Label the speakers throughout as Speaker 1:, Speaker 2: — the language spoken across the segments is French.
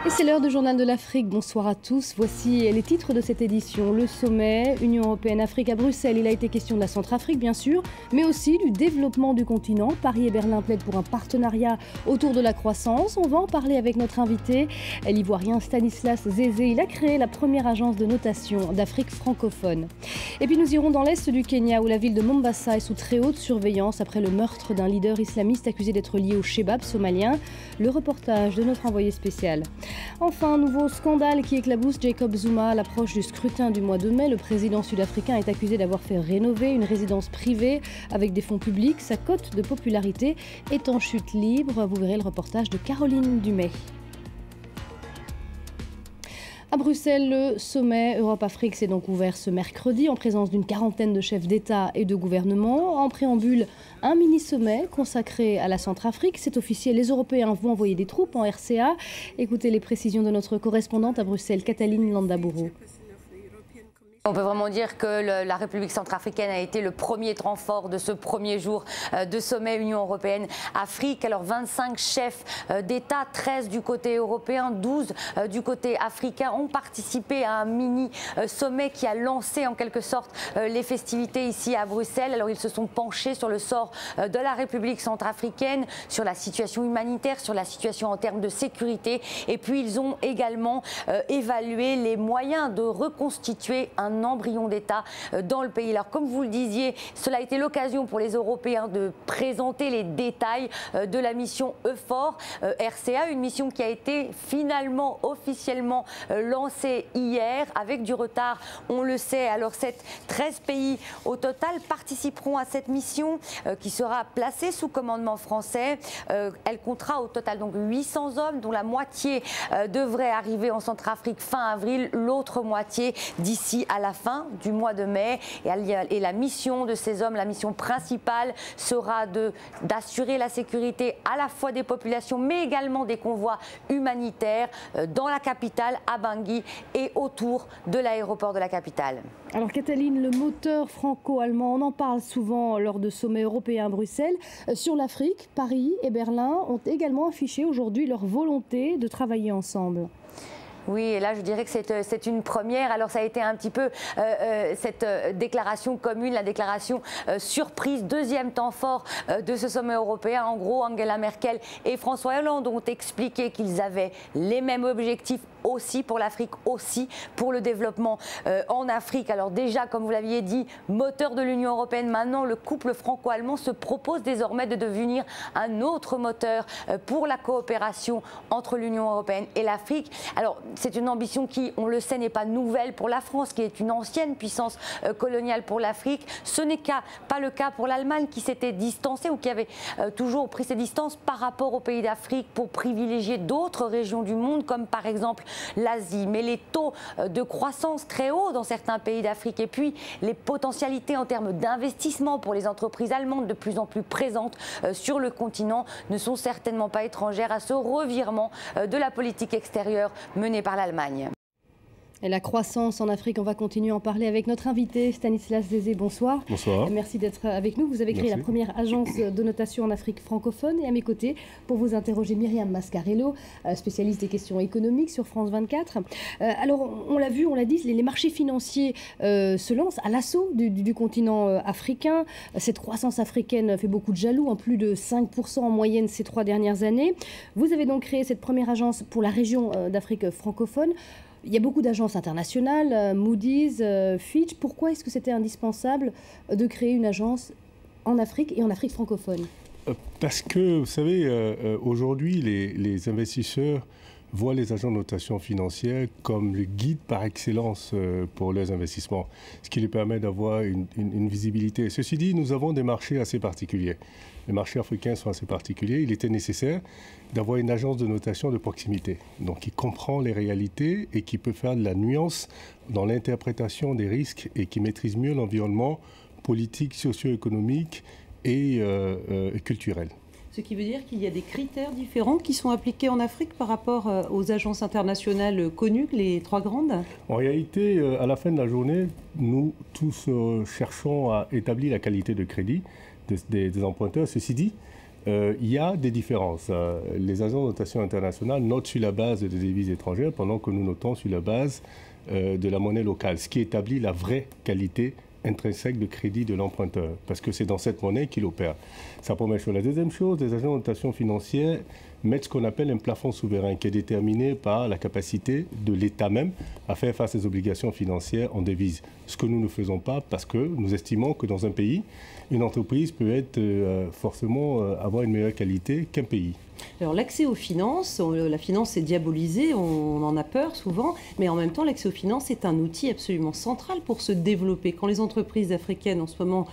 Speaker 1: Et c'est l'heure du Journal de l'Afrique. Bonsoir à tous. Voici les titres de cette édition. Le sommet Union européenne-Afrique à Bruxelles. Il a été question de la Centrafrique, bien sûr, mais aussi du développement du continent. Paris et Berlin plaident pour un partenariat autour de la croissance. On va en parler avec notre invité, l'ivoirien Stanislas Zézé. Il a créé la première agence de notation d'Afrique francophone. Et puis nous irons dans l'est du Kenya, où la ville de Mombasa est sous très haute surveillance après le meurtre d'un leader islamiste accusé d'être lié au Shebab somalien. Le reportage de notre envoyé spécial. Enfin, nouveau scandale qui éclabousse Jacob Zuma à l'approche du scrutin du mois de mai. Le président sud-africain est accusé d'avoir fait rénover une résidence privée avec des fonds publics. Sa cote de popularité est en chute libre. Vous verrez le reportage de Caroline Dumais. À Bruxelles, le sommet Europe-Afrique s'est donc ouvert ce mercredi en présence d'une quarantaine de chefs d'État et de gouvernement. En préambule, un mini-sommet consacré à la Centrafrique. C'est officiel, les Européens vont envoyer des troupes en RCA. Écoutez les précisions de notre correspondante à Bruxelles, Cataline Landaburu.
Speaker 2: On peut vraiment dire que la République centrafricaine a été le premier temps fort de ce premier jour de sommet Union européenne-Afrique. Alors 25 chefs d'État, 13 du côté européen, 12 du côté africain ont participé à un mini-sommet qui a lancé en quelque sorte les festivités ici à Bruxelles. Alors ils se sont penchés sur le sort de la République centrafricaine, sur la situation humanitaire, sur la situation en termes de sécurité. Et puis ils ont également évalué les moyens de reconstituer un embryon d'État dans le pays. Alors comme vous le disiez, cela a été l'occasion pour les Européens de présenter les détails de la mission EUFOR RCA, une mission qui a été finalement officiellement lancée hier avec du retard, on le sait. Alors 13 pays au total participeront à cette mission qui sera placée sous commandement français. Elle comptera au total donc 800 hommes, dont la moitié devrait arriver en Centrafrique fin avril, l'autre moitié d'ici à la fin du mois de mai. Et la mission de ces hommes, la mission principale sera d'assurer la sécurité à la fois des populations mais également des convois humanitaires dans la capitale, à Bangui et autour de l'aéroport de la capitale.
Speaker 1: Alors Cataline, le moteur franco-allemand, on en parle souvent lors de sommets européens à Bruxelles. Sur l'Afrique, Paris et Berlin ont également affiché aujourd'hui leur volonté de travailler ensemble.
Speaker 2: Oui, et là je dirais que c'est une première. Alors ça a été un petit peu cette déclaration commune, la déclaration surprise, deuxième temps fort de ce sommet européen. En gros, Angela Merkel et François Hollande ont expliqué qu'ils avaient les mêmes objectifs aussi pour l'Afrique, aussi pour le développement en Afrique. Alors déjà, comme vous l'aviez dit, moteur de l'Union européenne, maintenant le couple franco-allemand se propose désormais de devenir un autre moteur pour la coopération entre l'Union européenne et l'Afrique. Alors c'est une ambition qui, on le sait, n'est pas nouvelle pour la France, qui est une ancienne puissance coloniale pour l'Afrique. Ce n'est pas le cas pour l'Allemagne, qui s'était distancée ou qui avait toujours pris ses distances par rapport aux pays d'Afrique pour privilégier d'autres régions du monde, comme par exemple l'Asie. Mais les taux de croissance très hauts dans certains pays d'Afrique et puis les potentialités en termes d'investissement pour les entreprises allemandes de plus en plus présentes sur le continent ne sont certainement pas étrangères à ce revirement de la politique extérieure menée par l'Allemagne.
Speaker 1: Et la croissance en Afrique, on va continuer à en parler avec notre invité Stanislas Zézé. Bonsoir.
Speaker 3: Bonsoir.
Speaker 1: Merci d'être avec nous. Vous avez créé la première agence de notation en Afrique francophone. Et à mes côtés, pour vous interroger, Myriam Mascarello, spécialiste des questions économiques sur France 24. Alors, on l'a vu, on l'a dit, les marchés financiers se lancent à l'assaut du continent africain. Cette croissance africaine fait beaucoup de jaloux, en plus de 5% en moyenne ces 3 dernières années. Vous avez donc créé cette première agence pour la région d'Afrique francophone. Il y a beaucoup d'agences internationales, Moody's, Fitch. Pourquoi est-ce que c'était indispensable de créer une agence en Afrique et en Afrique francophone?
Speaker 3: Parce que, vous savez, aujourd'hui, les investisseurs voient les agents de notation financière comme le guide par excellence pour leurs investissements, ce qui les permet d'avoir une visibilité. Ceci dit, nous avons des marchés assez particuliers. Les marchés africains sont assez particuliers. Il était nécessaire d'avoir une agence de notation de proximité, donc qui comprend les réalités et qui peut faire de la nuance dans l'interprétation des risques et qui maîtrise mieux l'environnement politique, socio-économique et culturel.
Speaker 4: Ce qui veut dire qu'il y a des critères différents qui sont appliqués en Afrique par rapport aux agences internationales connues, les 3 grandes?
Speaker 3: En réalité, à la fin de la journée, nous tous cherchons à établir la qualité de crédit des emprunteurs. Ceci dit, il y a des différences. Les agences de notation internationale notent sur la base des devises étrangères pendant que nous notons sur la base de la monnaie locale, ce qui établit la vraie qualité intrinsèque de crédit de l'emprunteur, parce que c'est dans cette monnaie qu'il opère. C'est la première chose. La deuxième chose, les agences de notation financière mettent ce qu'on appelle un plafond souverain qui est déterminé par la capacité de l'État même à faire face aux obligations financières en devises. Ce que nous ne faisons pas parce que nous estimons que dans un pays, une entreprise peut être forcément avoir une meilleure qualité qu'un pays.
Speaker 4: Alors l'accès aux finances, la finance est diabolisée, on en a peur souvent, mais en même temps l'accès aux finances est un outil absolument central pour se développer. Quand les entreprises africaines en ce moment,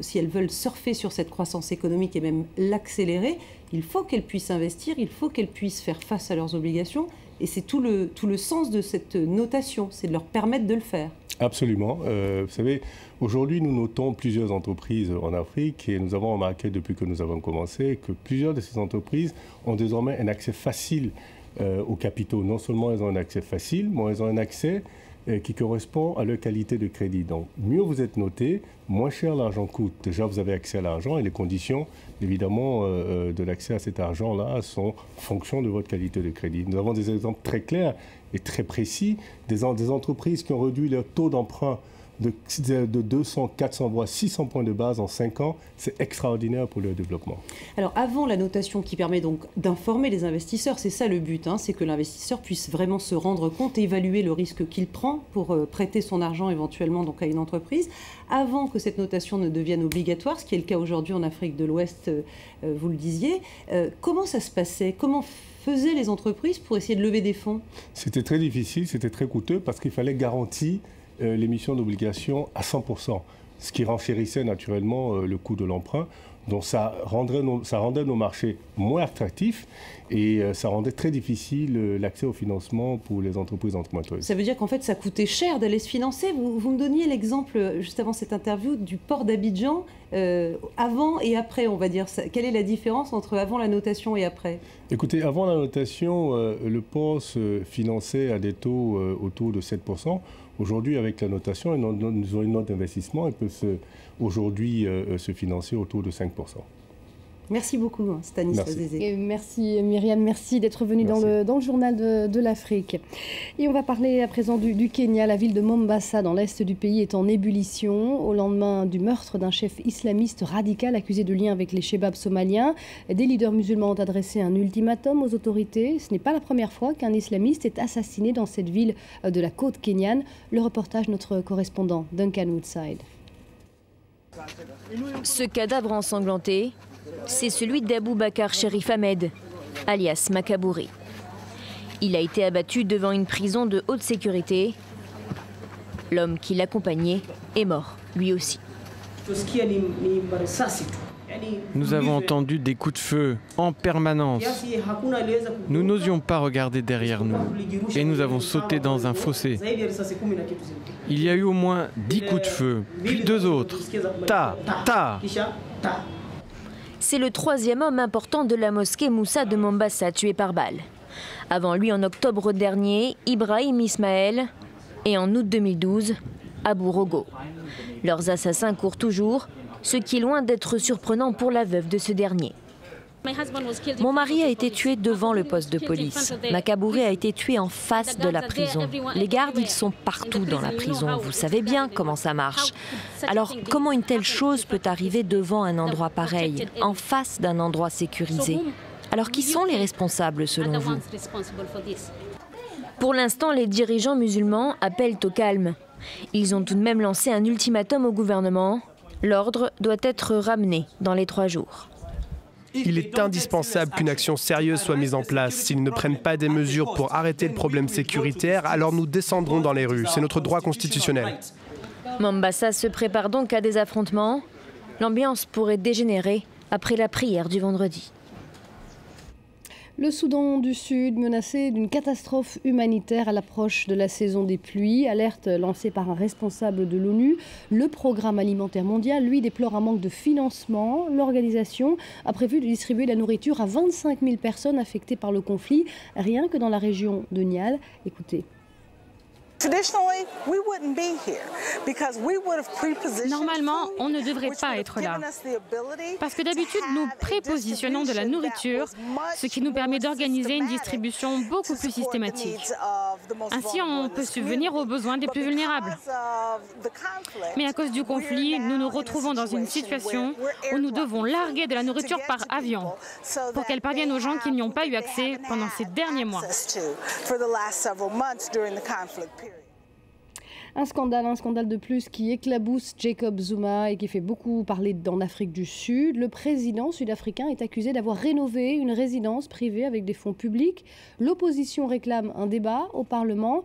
Speaker 4: si elles veulent surfer sur cette croissance économique et même l'accélérer, il faut qu'elles puissent investir, il faut qu'elles puissent faire face à leurs obligations et c'est tout le sens de cette notation, c'est de leur permettre de le faire.
Speaker 3: Absolument. Vous savez, aujourd'hui, nous notons plusieurs entreprises en Afrique et nous avons remarqué depuis que nous avons commencé que plusieurs de ces entreprises ont désormais un accès facile aux capitaux. Non seulement elles ont un accès facile, mais elles ont un accès qui correspond à leur qualité de crédit. Donc, mieux vous êtes noté, moins cher l'argent coûte. Déjà, vous avez accès à l'argent et les conditions, évidemment, de l'accès à cet argent-là sont fonction de votre qualité de crédit. Nous avons des exemples très clairs et très précis des entreprises qui ont réduit leur taux d'emprunt de 200, 400, voire 600 points de base en 5 ans. C'est extraordinaire pour leur développement.
Speaker 4: Alors avant la notation qui permet donc d'informer les investisseurs, c'est ça le but, c'est que l'investisseur puisse vraiment se rendre compte et évaluer le risque qu'il prend pour prêter son argent éventuellement donc à une entreprise. Avant que cette notation ne devienne obligatoire, ce qui est le cas aujourd'hui en Afrique de l'Ouest, vous le disiez, comment ça se passait? Comment faisaient les entreprises pour essayer de lever des fonds? C'était
Speaker 3: très difficile, c'était très coûteux parce qu'il fallait garantir l'émission d'obligations à 100%, ce qui renchérissait naturellement le coût de l'emprunt. Donc ça rendait nos marchés moins attractifs et ça rendait très difficile l'accès au financement pour les entreprises emprunteuses.
Speaker 4: Ça veut dire qu'en fait ça coûtait cher d'aller se financer. Vous me donniez l'exemple juste avant cette interview du port d'Abidjan, avant et après, on va dire. Quelle est la différence entre avant la notation et après?
Speaker 3: Écoutez, avant la notation, le port se finançait à des taux autour de 7%. Aujourd'hui, avec la notation, nous avons une note d'investissement et peut aujourd'hui se financer autour de 5%.
Speaker 4: Merci beaucoup, Stanislas Zézé.
Speaker 1: Merci Myriam, merci d'être venue dans le journal de l'Afrique. Et on va parler à présent du Kenya. La ville de Mombasa, dans l'est du pays, est en ébullition au lendemain du meurtre d'un chef islamiste radical accusé de lien avec les Chebabs somaliens. Des leaders musulmans ont adressé un ultimatum aux autorités. Ce n'est pas la première fois qu'un islamiste est assassiné dans cette ville de la côte kenyane. Le reportage, notre correspondant Duncan Woodside.
Speaker 5: Ce cadavre ensanglanté, c'est celui d'Abou Bakar Sherif Ahmed, alias Makabouri. Il a été abattu devant une prison de haute sécurité. L'homme qui l'accompagnait est mort, lui aussi.
Speaker 6: Nous avons entendu des coups de feu en permanence. Nous n'osions pas regarder derrière nous et nous avons sauté dans un fossé. Il y a eu au moins 10 coups de feu, puis 2 autres. Ta, ta.
Speaker 5: C'est le 3e homme important de la mosquée Moussa de Mombasa tué par balle. Avant lui, en octobre dernier, Ibrahim Ismaël et en août 2012, Abou Rogo. Leurs assassins courent toujours, ce qui est loin d'être surprenant pour la veuve de ce dernier. Mon mari a été tué devant le poste de police. Makabouri a été tué en face de la prison. Les gardes, ils sont partout dans la prison. Vous savez bien comment ça marche. Alors, comment une telle chose peut arriver devant un endroit pareil, en face d'un endroit sécurisé? Alors, qui sont les responsables selon vous? Pour l'instant, les dirigeants musulmans appellent au calme. Ils ont tout de même lancé un ultimatum au gouvernement. L'ordre doit être ramené dans les 3 jours.
Speaker 7: Il est indispensable qu'une action sérieuse soit mise en place. S'ils ne prennent pas des mesures pour arrêter le problème sécuritaire, alors nous descendrons dans les rues. C'est notre droit constitutionnel.
Speaker 5: Mombasa se prépare donc à des affrontements. L'ambiance pourrait dégénérer après la prière du vendredi.
Speaker 1: Le Soudan du Sud menacé d'une catastrophe humanitaire à l'approche de la saison des pluies. Alerte lancée par un responsable de l'ONU. Le Programme alimentaire mondial, lui, déplore un manque de financement. L'organisation a prévu de distribuer la nourriture à 25 000 personnes affectées par le conflit, rien que dans la région de Nial. Écoutez.
Speaker 8: Normalement, on ne devrait pas être là. Parce que d'habitude, nous prépositionnons de la nourriture, ce qui nous permet d'organiser une distribution beaucoup plus systématique. Ainsi, on peut subvenir aux besoins des plus vulnérables. Mais à cause du conflit, nous nous retrouvons dans une situation où nous devons larguer de la nourriture par avion pour qu'elle parvienne aux gens qui n'y ont pas eu accès pendant ces derniers mois.
Speaker 1: Un scandale de plus qui éclabousse Jacob Zuma et qui fait beaucoup parler en Afrique du Sud. Le président sud-africain est accusé d'avoir rénové une résidence privée avec des fonds publics. L'opposition réclame un débat au Parlement.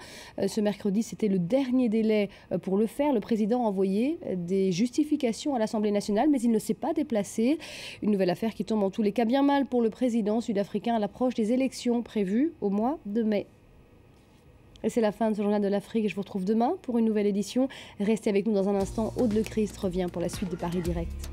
Speaker 1: Ce mercredi, c'était le dernier délai pour le faire. Le président a envoyé des justifications à l'Assemblée nationale, mais il ne s'est pas déplacé. Une nouvelle affaire qui tombe en tous les cas bien mal pour le président sud-africain à l'approche des élections prévues au mois de mai. Et c'est la fin de ce journal de l'Afrique. Je vous retrouve demain pour une nouvelle édition. Restez avec nous dans un instant. Aude Le Christ revient pour la suite de Paris Direct.